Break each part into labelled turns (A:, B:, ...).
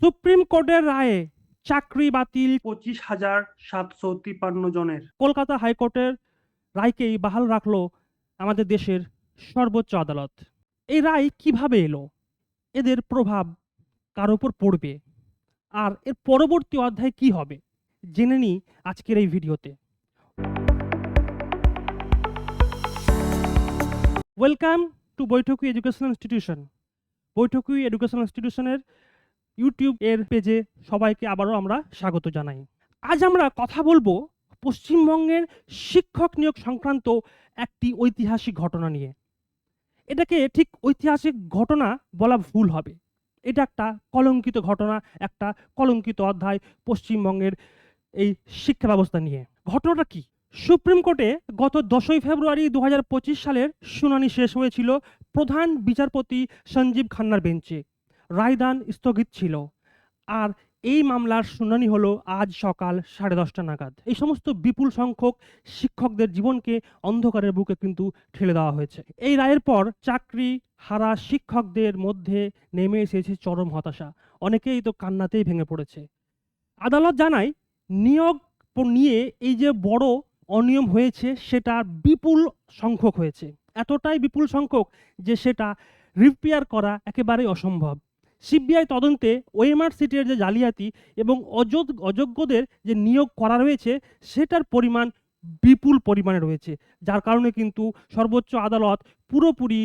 A: Supreme কোর্টের রায়ে চাকরি বাতিল
B: 25,753 জনের।
A: কলকাতা হাইকোর্টের রায়কেই বাহাল রাখলো আমাদের দেশের সর্বোচ্চ আদালত। এই রায় কিভাবে এলো, এদের প্রভাব কার উপর পড়বে, আর এর পরবর্তী অধ্যায় কি হবে, জেনে নিই আজকের এই ভিডিওতে। Welcome to Baithaki educational institution. Baithaki educational ইনস্টিটিউশনের ইউটিউব এর পেজে সবাইকে আবারও আমরা স্বাগত জানাই। আজ আমরা কথা বলবো পশ্চিমবঙ্গের শিক্ষক নিয়োগ সংক্রান্ত একটি ঐতিহাসিক ঘটনা নিয়ে। এটাকে ঠিক ঐতিহাসিক ঘটনা বলা ভুল হবে। এটা একটা কলঙ্কিত ঘটনা, একটা কলঙ্কিত অধ্যায় পশ্চিমবঙ্গের এই শিক্ষা ব্যবস্থা নিয়ে। ঘটনাটা কি? সুপ্রিম কোর্টে গত 10ই ফেব্রুয়ারি 2025 সালের শুনানি শেষ হয়েছিল প্রধান বিচারপতি সঞ্জীব খান্নার বেঞ্চে। রায়দান স্থগিত ছিল, আর এই মামলার শুনানি হলো আজ সকাল 10:30 নাগাদ। এই সমস্ত বিপুল সংখ্যক শিক্ষকদের জীবনকে অন্ধকারের বুকে কিন্তু ঠেলে দেওয়া হয়েছে। এই রায়ের পর চাকরি হারা শিক্ষকদের মধ্যে নেমে এসেছে চরম হতাশা। অনেকেই তো কান্নাতেই ভেঙে পড়েছে। আদালত জানায়, নিয়োগ নিয়ে এই যে বড় অনিয়ম হয়েছে সেটা বিপুল সংখ্যক হয়েছে, এতটাই বিপুল সংখ্যক যে সেটা রিপেয়ার করা একেবারেই অসম্ভব। সিবিআই তদন্তে ওএমআর সিটের যে জালিয়াতি এবং অযোগ্যদের যে নিয়োগ করা রয়েছে সেটার পরিমাণ বিপুল পরিমাণে রয়েছে, যার কারণে কিন্তু সর্বোচ্চ আদালত পুরোপুরি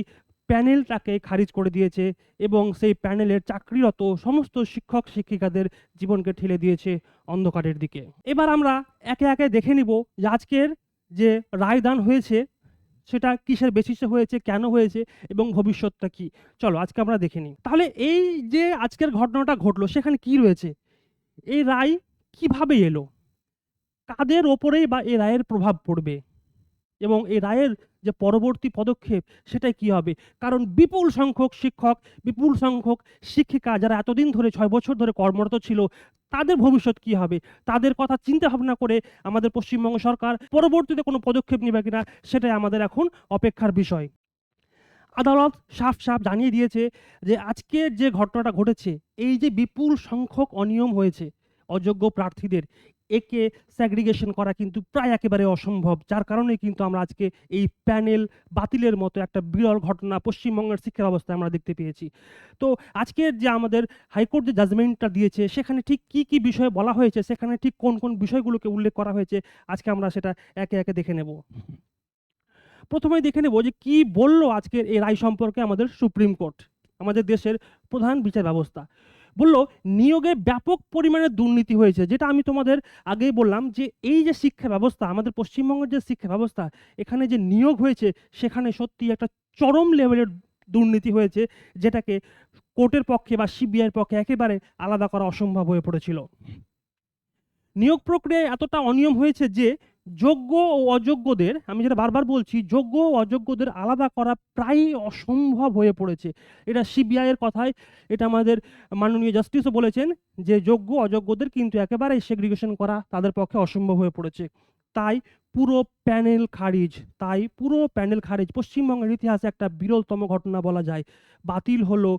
A: প্যানেলটাকে খারিজ করে দিয়েছে এবং সেই প্যানেলের চাকরিরত সমস্ত শিক্ষক শিক্ষিকাদের জীবনকে ঠেলে দিয়েছে অন্ধকারের দিকে। এবার আমরা একে একে দেখে নিব যে আজকের যে রায়দান হয়েছে সেটা কিসের বেসিসে হয়েছে, কেন হয়েছে এবং ভবিষ্যৎটা কি। চলো আজকে আমরা দেখে নিই। তাহলে এই যে আজকের ঘটনাটা ঘটলো সেখানে কি রয়েছে, এই রায় কিভাবে এলো, কাদের ওপরেই বা এই রায়ের প্রভাব পড়বে এবং এই রায়ের যে পরবর্তী পদক্ষেপ সেটাই কি হবে। কারণ বিপুল সংখ্যক শিক্ষক, বিপুল সংখ্যক শিক্ষিকা যারা এতদিন ধরে 6 বছর ধরে কর্মরত ছিল, তাদের ভবিষ্যৎ কি হবে, তাদের কথা চিন্তা ভাবনা করে আমাদের পশ্চিমবঙ্গ সরকার পরবর্তীতে কোনো পদক্ষেপ নেবে কিনা সেটাই আমাদের এখন অপেক্ষার বিষয়। আদালত সাফ সাফ জানিয়ে দিয়েছে যে আজকের যে ঘটনাটা ঘটেছে, এই যে বিপুল সংখ্যক অনিয়ম হয়েছে অযোগ্য প্রার্থীদের, একে স্যাগ্রিগেশন করা কিন্তু প্রায় একেবারে অসম্ভব, যার কারণে কিন্তু আমরা আজকে এই প্যানেল বাতিলের মতো একটা বিরল ঘটনা পশ্চিমবঙ্গের শিক্ষা ব্যবস্থায় আমরা দেখতে পেয়েছি। তো আজকের যে আমাদের হাইকোর্ট যে জাজমেন্টটা দিয়েছে সেখানে ঠিক কি কি বিষয়ে বলা হয়েছে, সেখানে ঠিক কোন কোন বিষয়গুলোকে উল্লেখ করা হয়েছে, আজকে আমরা সেটা একে একে দেখে নেব। প্রথমেই দেখে নেব যে কি বলল আজকের এই রায় সম্পর্কে আমাদের সুপ্রিম কোর্ট, আমাদের দেশের প্রধান বিচার ব্যবস্থা। বলল, নিয়োগে ব্যাপক পরিমাণে দুর্নীতি হয়েছে। যেটা আমি তোমাদের আগেই বললাম যে এই যে শিক্ষা ব্যবস্থা, আমাদের পশ্চিমবঙ্গের যে শিক্ষা ব্যবস্থা, এখানে যে নিয়োগ হয়েছে সেখানে সত্যি একটা চরম লেভেলের দুর্নীতি হয়েছে, যেটাকে কোর্টের পক্ষে বা সিবিআইয়ের পক্ষে একেবারে আলাদা করা অসম্ভব হয়ে পড়েছিল। নিয়োগ প্রক্রিয়ায় এতটা অনিয়ম হয়েছে যে যোগ্য ও অযোগ্যদের, আমি যেটা বারবার বলছি, যোগ্য ও অযোগ্যদের আলাদা করা প্রায়ই অসম্ভব হয়ে পড়েছে। এটা সিবিআই এর কথাই, এটা আমাদের মাননীয় জাস্টিসও বলেছেন যে যোগ্য অযোগ্যদের কিন্তু একেবারেই সেগ্রিগেশন করা তাদের পক্ষে অসম্ভব হয়ে পড়েছে। তাই পুরো প্যানেল খারিজ, পশ্চিমবঙ্গের ইতিহাসে একটা বিরলতম ঘটনা বলা যায়। বাতিল হলো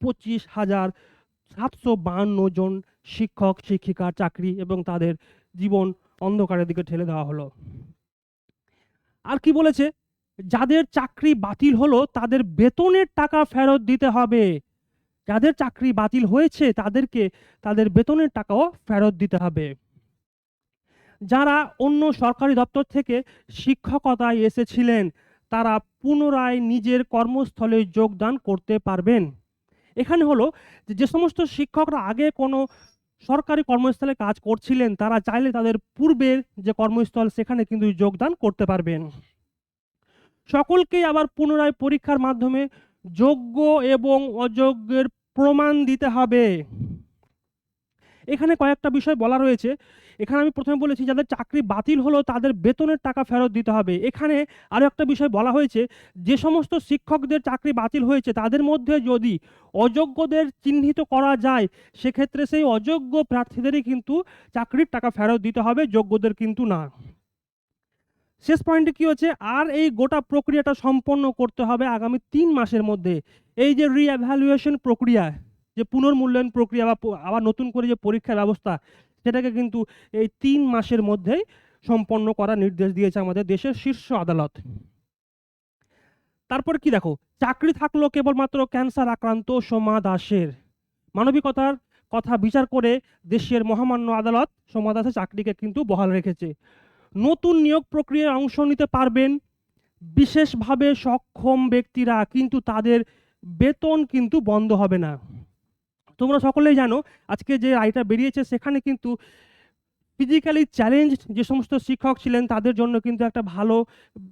A: 25,752 জন শিক্ষক শিক্ষিকার চাকরি এবং তাদের জীবন অন্ধকারের দিকে ঠেলে দেওয়া হলো। আর কি বলেছে, যাদের চাকরি বাতিল হলো তাদের বেতনের টাকা ফেরত দিতে হবে। যাদের চাকরি বাতিল হয়েছে তাদেরকে তাদের বেতনের টাকাও ফেরত দিতে হবে। যারা অন্য সরকারি দপ্তর থেকে শিক্ষকতায় এসেছিলেন তারা পুনরায় নিজের কর্মস্থলে যোগদান করতে পারবেন। এখানে হলো যে সমস্ত শিক্ষকরা আগে কোনো সরকারি কর্মস্থলে কাজ করছিলেন তারা চাইলে তাদের পূর্বের যে কর্মস্থল সেখানে কিন্তু যোগদান করতে পারবেন। সকলকেই আবার পুনরায় পরীক্ষার মাধ্যমে যোগ্য এবং অযোগ্যের প্রমাণ দিতে হবে। এখানে কয়েকটা বিষয় বলা রয়েছে। এখানে আমি প্রথমে বলেছি যাদের চাকরি বাতিল হলো তাদের বেতনের টাকা ফেরত দিতে হবে। এখানে আরও একটা বিষয় বলা হয়েছে, যে সমস্ত শিক্ষকদের চাকরি বাতিল হয়েছে তাদের মধ্যে যদি অযোগ্যদের চিহ্নিত করা যায় সেক্ষেত্রে সেই অযোগ্য প্রার্থীদেরই কিন্তু চাকরির টাকা ফেরত দিতে হবে, যোগ্যদের কিন্তু না। শেষ পয়েন্টে কি হচ্ছে, আর এই গোটা প্রক্রিয়াটা সম্পন্ন করতে হবে আগামী 3 মাসের মধ্যে। এই যে রিএভ্যালুয়েশন প্রক্রিয়া, যে পুনর্মূল্যায়ন প্রক্রিয়া বা আবার নতুন করে যে পরীক্ষার ব্যবস্থা, সেটাকে কিন্তু এই 3 মাসের মধ্যেই সম্পন্ন করার নির্দেশ দিয়েছে আমাদের দেশের শীর্ষ আদালত। তারপর কি দেখো, চাকরি থাকলো কেবলমাত্র ক্যান্সার আক্রান্ত সোমা দাসের। মানবিকতার কথা বিচার করে দেশের মহামান্য আদালত সোমা দাসের চাকরিকে কিন্তু বহাল রেখেছে। নতুন নিয়োগ প্রক্রিয়ায় অংশ নিতে পারবেন বিশেষভাবে সক্ষম ব্যক্তিরা, কিন্তু তাদের বেতন কিন্তু বন্ধ হবে না। তোমরা সকলেই জানো আজকে যে রায়টা বেরিয়েছে সেখানে কিন্তু ফিজিক্যালি চ্যালেঞ্জ যে সমস্ত শিক্ষক ছিলেন তাদের জন্য কিন্তু একটা ভালো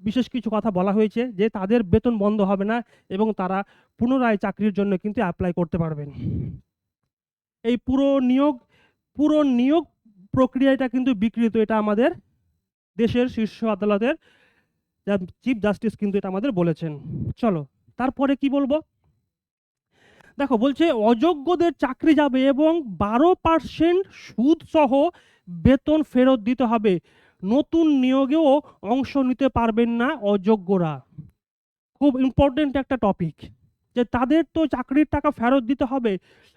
A: বিশেষ কিছু কথা বলা হয়েছে, যে তাদের বেতন বন্ধ হবে না এবং তারা পুনরায় চাকরির জন্য কিন্তু অ্যাপ্লাই করতে পারবেন। এই পুরো নিয়োগ প্রক্রিয়াটা কিন্তু বিকৃত, এটা আমাদের দেশের শীর্ষ আদালতের চিফ জাস্টিস কিন্তু এটা আমাদের বলেছেন। চলো তারপরে কি বলবো, দেখো বলছে অযোগ্যদের চাকরি যাবে এবং 12% সুদ সহ বেতন ফেরত দিতে হবে। নতুন নিয়োগেও অংশ নিতে পারবেন না অযোগ্যরা। খুব ইম্পর্টেন্ট একটা টপিক, যে তাদের তো চাকরির টাকা ফেরত দিতে হবে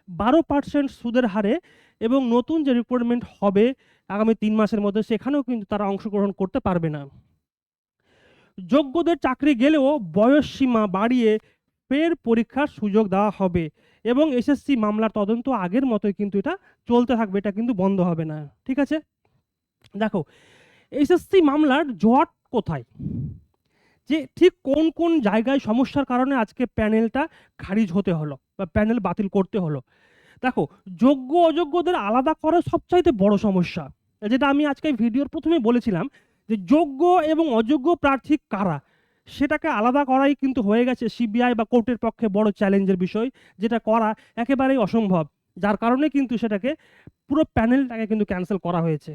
A: 12% সুদের হারে, এবং নতুন যে রিক্রুটমেন্ট হবে আগামী 3 মাসের মধ্যে সেখানেও কিন্তু তারা অংশগ্রহণ করতে পারবে না। যোগ্যদের চাকরি গেলেও বয়স সীমা বাড়িয়ে ফের পরীক্ষার সুযোগ দেওয়া হবে এবং এসএসসি মামলার তদন্ত আগের মতোই কিন্তু এটা চলতে থাকবে, এটা কিন্তু বন্ধ হবে না। ঠিক আছে, দেখো এসএসসি মামলার জট কোথায়, যে ঠিক কোন কোন জায়গায় সমস্যার কারণে আজকে প্যানেলটা খারিজ হতে হলো বা প্যানেল বাতিল করতে হলো। দেখো যোগ্য অযোগ্যদের আলাদা করা সবচাইতে বড় সমস্যা, যেটা আমি আজকে ভিডিওর প্রথমে বলেছিলাম, যে যোগ্য এবং অযোগ্য প্রার্থী কারা সেটাকে আলাদা করাই কিন্তু হয়ে গেছে সিবিআই বা কোর্টের পক্ষে বড় চ্যালেঞ্জের বিষয়, যেটা করা একেবারেই অসম্ভব, যার কারণে কিন্তু সেটাকে পুরো প্যানেলটাকে কিন্তু ক্যান্সেল করা হয়েছে।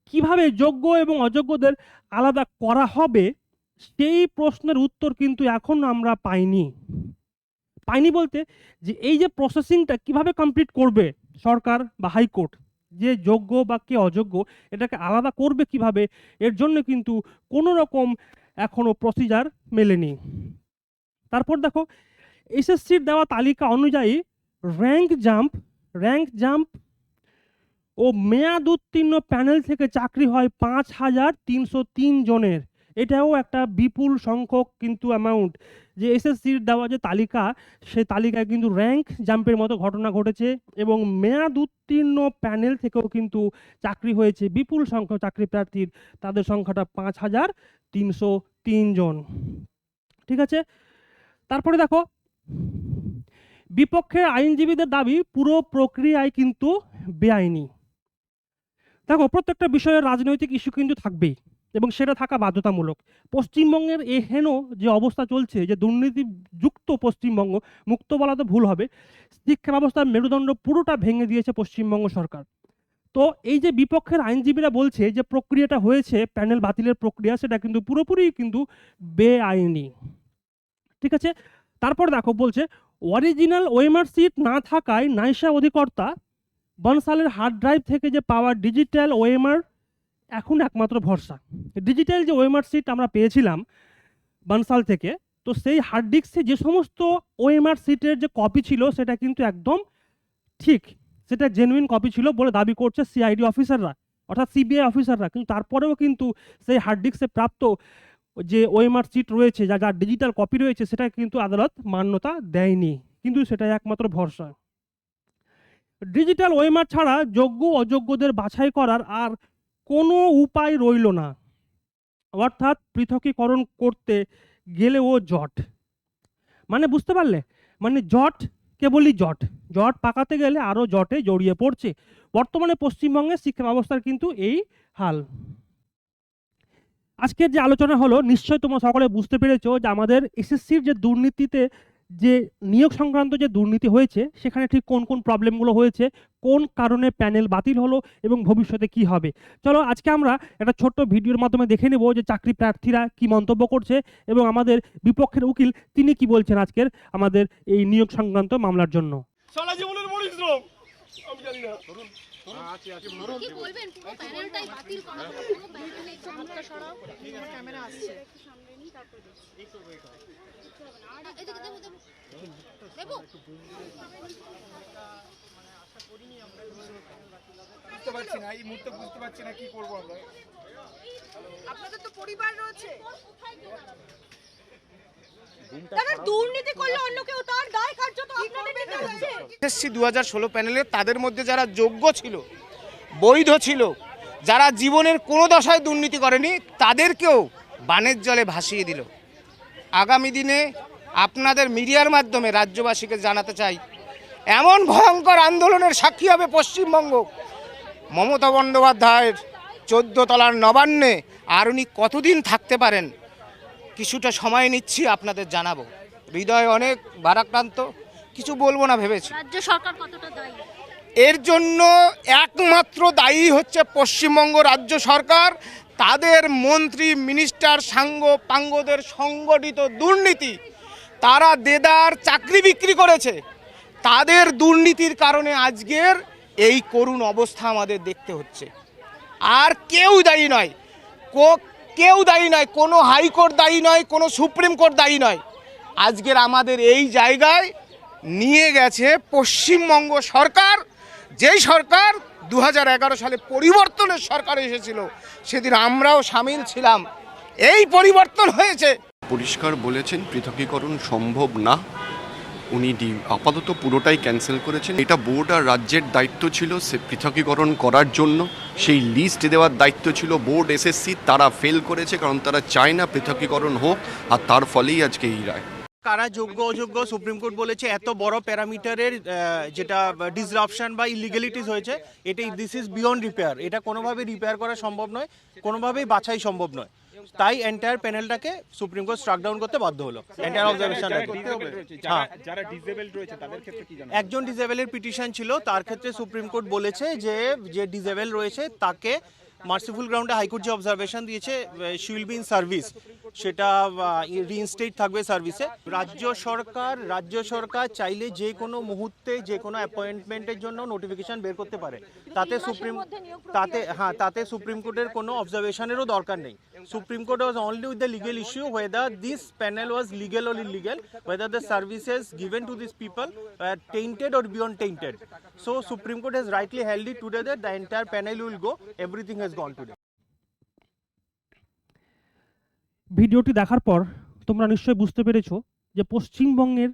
A: কিভাবে যোগ্য এবং অযোগ্যদের আলাদা করা হবে সেই প্রশ্নের উত্তর কিন্তু এখন আমরা পাইনি বলতে, যে এই যে প্রসেসিংটা কিভাবে কমপ্লিট করবে সরকার বা হাইকোর্ট, যে যোগ্য বা কে অযোগ্য এটাকে আলাদা করবে কিভাবে, এর জন্য কিন্তু কোনো রকম এখনো প্রসিজার মেলেনি। তারপর দেখো এসএসসির দেওয়া তালিকা অনুযায়ী র্যাঙ্ক জাম্প ও মেয়াদ উত্তীর্ণ প্যানেল থেকে চাকরি হয় 5,303 জনের। এটাও একটা বিপুল সংখ্যক কিন্তু অ্যামাউন্ট, যে এসএসসির দেওয়া যে তালিকা সেই তালিকায় কিন্তু র্যাঙ্ক জাম্পের মতো ঘটনা ঘটেছে এবং মেয়াদ উত্তীর্ণ প্যানেল থেকেও কিন্তু চাকরি হয়েছে বিপুল সংখ্যক চাকরি প্রার্থীর, তাদের সংখ্যাটা 5,303 জন। ঠিক আছে, তারপরে দেখো বিপক্ষের আইনজীবীদের দাবি পুরো প্রক্রিয়ায় কিন্তু বেআইনি। দেখো প্রত্যেকটা বিষয়ে রাজনৈতিক ইস্যু কিন্তু থাকবেই এবং সেটা থাকা বাধ্যতামূলক। পশ্চিমবঙ্গের এই হেন যে অবস্থা চলছে, যে দুর্নীতিযুক্ত পশ্চিমবঙ্গ, মুক্ত বলা তো ভুল হবে, শিক্ষা ব্যবস্থার মেরুদণ্ড পুরোটা ভেঙে দিয়েছে পশ্চিমবঙ্গ সরকার। তো এই যে বিপক্ষের আইনজীবীরা বলছে যে প্রক্রিয়াটা হয়েছে প্যানেল বাতিলের প্রক্রিয়া, সেটা কিন্তু পুরোপুরি কিন্তু বেআইনি। ঠিক আছে, তারপর দেখো বলছে অরিজিনাল ওএমআর সিট না থাকায় নাইসা অধিকর্তা বনসালের হার্ড ড্রাইভ থেকে যে পাওয়া ডিজিটাল ওএমআর এখন একমাত্র ভরসা। ডিজিটাল যে ওএমআর সিট আমরা পেয়েছিলাম বনসাল থেকে, তো সেই হার্ড ডিস্কে যে সমস্ত ওএমআর সিটের যে কপি ছিল সেটা কিন্তু একদম ঠিক, সেটা জেনুইন কপি ছিল বলে দাবি করছে সিআইডি অফিসাররা, অর্থাৎ সিবিআই অফিসাররা। কিন্তু তারপরেও কিন্তু সেই হার্ড ডিস্কে প্রাপ্ত যে ওএমআর সিট রয়েছে, যার ডিজিটাল কপি রয়েছে, সেটা কিন্তু আদালত মান্যতা দেয়নি, কিন্তু সেটাই একমাত্র ভরসা। ডিজিটাল ওএমআর ছাড়া যোগ্য অযোগ্যদের বাছাই করার আর কোনো উপায় রইল না, অর্থাৎ পৃথকীকরণ করতে গেলেও জট। মানে বুঝতে পারলে, মানে জট, কেবলই জট পাকাতে গেলে আরও জটে জড়িয়ে পড়ছে। বর্তমানে পশ্চিমবঙ্গের শিক্ষা ব্যবস্থার কিন্তু এই হাল। আজকের যে আলোচনা হলো নিশ্চয়ই তোমরা সকলে বুঝতে পেরেছো যে আমাদের এসএসসির যে দুর্নীতিতে, যে নিয়োগ সংক্রান্ত যে দুর্নীতি হয়েছে সেখানে ঠিক কোন কোন প্রবলেমগুলো হয়েছে, কোন কারণে প্যানেল বাতিল হলো এবং ভবিষ্যতে কি হবে। চলো আজকে আমরা একটা ছোট্ট ভিডিওর মাধ্যমে দেখে নেব যে চাকরি প্রার্থীরা কি মন্তব্য করছে এবং আমাদের বিপক্ষের উকিল তিনি কি বলছেন আজকের আমাদের এই নিয়োগ সংক্রান্ত মামলার জন্য।
B: সারা জীবনের পরিশ্রম আমি জানি না, কি বলবেন পুরো প্যানেলটাই বাতিল করা হলো, পুরো প্যানেলে একটু হাতটা সরাও, ক্যামেরা আসছে সামনে নিয়ে তারপর একটু ওয়েট হয়, এদিকে দেবো দেবো দেবো।
C: বুঝতে পারছি না, এই মুহূর্তে বুঝতে পারছি না কি করবো আমরা।
D: আপনাদের তো পরিবার রয়েছে, তারা দুর্নীতি করলে অন্য কেউ তার দায় কার্য তো আপনাদের নিতে হচ্ছে।
C: এসএসসি 2016 প্যানেলে তাদের মধ্যে যারা যোগ্য ছিল, বৈধ ছিল, যারা জীবনের কোনো দশায় দুর্নীতি করেনি, তাদেরকেও বানের জলে ভাসিয়ে দিল। আগামী দিনে আপনাদের মিডিয়ার মাধ্যমে রাজ্যবাসীকে জানাতে চাই, এমন ভয়ঙ্কর আন্দোলনের সাক্ষী হবে পশ্চিমবঙ্গ। মমতা বন্দ্যোপাধ্যায়ের 14 তলার নবান্নে আর উনি কতদিন থাকতে পারেন, কিছুটা সময় নিচ্ছি আপনাদের জানাবো। হৃদয় অনেক ভারাক্রান্ত, কিছু বলবো না ভেবেছি।
B: রাজ্য সরকার কতটা দায়ী?
C: এর জন্য একমাত্র দায়ী হচ্ছে পশ্চিমবঙ্গ রাজ্য সরকার, তাদের মন্ত্রী মিনিস্টার সাঙ্গ পাঙ্গদের সংগঠিত দুর্নীতি। তারা দেদার চাকরি বিক্রি করেছে, তাদের দুর্নীতির কারণে আজকের এই করুণ অবস্থা আমাদের দেখতে হচ্ছে। আর কেউ দায়ী নয়, কেউ দায়ী নয়, কোনো হাইকোর্ট দায়ী নয়, কোনো সুপ্রিম কোর্ট দায়ী নয়। আজকের আমাদের এই জায়গায় নিয়ে গেছে পশ্চিমবঙ্গ সরকার, যেই সরকার 2011 সালে পরিবর্তনের সরকার এসেছিল, সেদিন আমরাও সামিল ছিলাম। এই পরিবর্তন হয়েছে।
E: পরিষ্কার বলেছেন পৃথকীকরণ সম্ভব না, উনি আপাতত পুরোটাই ক্যান্সেল করেছেন। এটা বোর্ড আর রাজ্যের দায়িত্ব ছিল সে পৃথকীকরণ করার জন্য, সেই লিস্ট দেওয়ার দায়িত্ব ছিল বোর্ড এসএসসি, তারা ফেল করেছে কারণ তারা চায় না পৃথকীকরণ হোক, আর তার ফলেই আজকে এই রায়।
F: কারা যোগ্য অযোগ্য সুপ্রিম কোর্ট বলেছে, এত বড় প্যারামিটারের যেটা ডিসরাপশন বা ইলিগ্যালিটিস হয়েছে, এটাই দিস ইজ বিয়ন্ড রিপেয়ার, এটা কোনোভাবেই রিপেয়ার করা সম্ভব নয়, কোনোভাবেই বাছাই সম্ভব নয়। তাই এন্টায়ার প্যানেলটাকে সুপ্রিম কোর্ট স্ট্রাক ডাউন করতে বাধ্য হলো। এন্টায়ার অবজারভেশন
G: যারা ডিসেবলড রয়েছে তাদের ক্ষেত্রে কি জানেন?
F: একজন ডিসেবলের পিটিশন ছিল, তার ক্ষেত্রে সুপ্রিম কোর্ট বলেছে যে ডিসেবল রয়েছে তাকে মার্সিফুল গ্রাউন্ডে হাইকোর্ট যে অবজারভেশন দিয়েছে, she will be in service, সেটা রিইনস্টেট থাকবে সার্ভিসে। রাজ্য সরকার চাইলে যে কোনো মুহূর্তে যে কোনো অ্যাপয়েন্টমেন্টের জন্য নোটিফিকেশন বের করতে পারে, তাতে সুপ্রিম কোর্টের কোনো অবজারভেশনেরও দরকার নেই। Supreme court was only with the legal issue whether this panel was legal or illegal, whether the services given to these people were tainted or beyond tainted. So Supreme Court has rightly held it today that the entire panel will go, everything has gone today.
A: ভিডিওটি দেখার পর তোমরা নিশ্চয়ই বুঝতে পেরেছো যে পশ্চিমবঙ্গের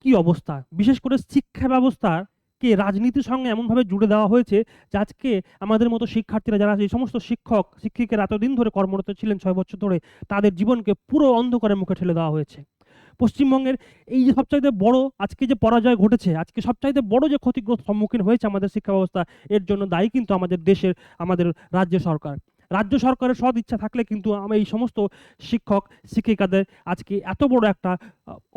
A: কি অবস্থা, বিশেষ করে শিক্ষা ব্যবস্থাকে রাজনীতির সঙ্গে এমনভাবে জুড়ে দেওয়া হয়েছে যে আজকে আমাদের মতো শিক্ষার্থীরা, যারা এই সমস্ত শিক্ষক শিক্ষিকারা এতদিন ধরে কর্মরত ছিলেন 6 বছর ধরে, তাদের জীবনকে পুরো অন্ধকারের মুখে ঠেলে দেওয়া হয়েছে। পশ্চিমবঙ্গের এই যে সবচাইতে বড় আজকে যে পরাজয় ঘটেছে, আজকে সবচাইতে বড় যে ক্ষতিগ্রস্ত সম্মুখীন হয়েছে আমাদের শিক্ষা ব্যবস্থা, এর জন্য দায়ী কিন্তু আমাদের রাজ্য সরকার। রাজ্য সরকারের সদ ইচ্ছা থাকলে কিন্তু এই সমস্ত শিক্ষক শিক্ষিকাদের আজকে এত বড় একটা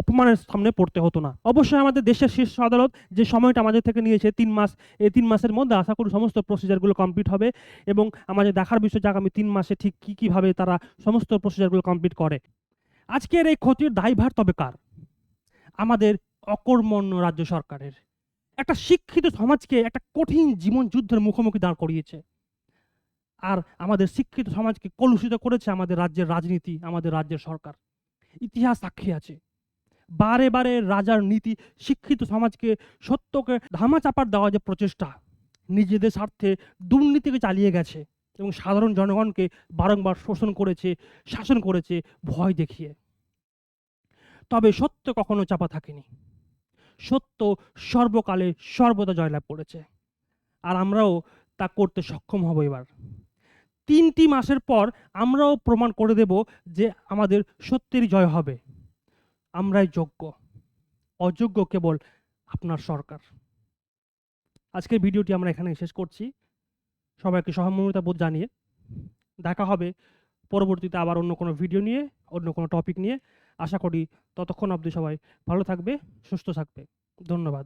A: অপমানের সামনে পড়তে হতো না। অবশ্যই আমাদের দেশের শীর্ষ আদালত যে সময়টা আমাদের থেকে নিয়েছে 3 মাস, এই 3 মাসের মধ্যে আশা করি সমস্ত প্রসিজারগুলো কমপ্লিট হবে এবং আমাদের দেখার বিষয় যে আগামী 3 মাসে ঠিক কীভাবে তারা সমস্ত প্রসিজারগুলো কমপ্লিট করে। আজকের এই ক্ষতির দায়ভার তবে কার? আমাদের অকর্মণ্য রাজ্য সরকারের। একটা শিক্ষিত সমাজকে একটা কঠিন জীবন যুদ্ধের মুখোমুখি দাঁড় করিয়েছে, আর আমাদের শিক্ষিত সমাজকে কলুষিত করেছে আমাদের রাজ্যের রাজনীতি, আমাদের রাজ্যের সরকার। ইতিহাস সাক্ষী আছে, বারে বারে রাজার নীতি শিক্ষিত সমাজকে সত্যকে ধামাচাপা দেওয়া যে প্রচেষ্টা, নিজেদের স্বার্থে দুর্নীতিকে চালিয়ে গেছে এবং সাধারণ জনগণকে বারংবার শোষণ করেছে, শাসন করেছে ভয় দেখিয়ে। তবে সত্য কখনো চাপা থাকেনি, সত্য সর্বকালে সর্বদা জয়লাভ করেছে, আর আমরাও তা করতে সক্ষম হব। এবার 3টি মাসের পর আমরাও প্রমাণ করে দেব যে আমাদের সত্যেরই জয় হবে। আমরাই যোগ্য, অযোগ্য কেবল আপনার সরকার। আজকের ভিডিওটি আমরা এখানে শেষ করছি। সবাইকে সহমর্মিতা বোধ জানিয়ে দেখা হবে পরবর্তীতে আবার অন্য কোনো ভিডিও নিয়ে, অন্য কোনো টপিক নিয়ে। আশা করি ততক্ষণ অবধি সবাই ভালো থাকবে, সুস্থ থাকবে। ধন্যবাদ।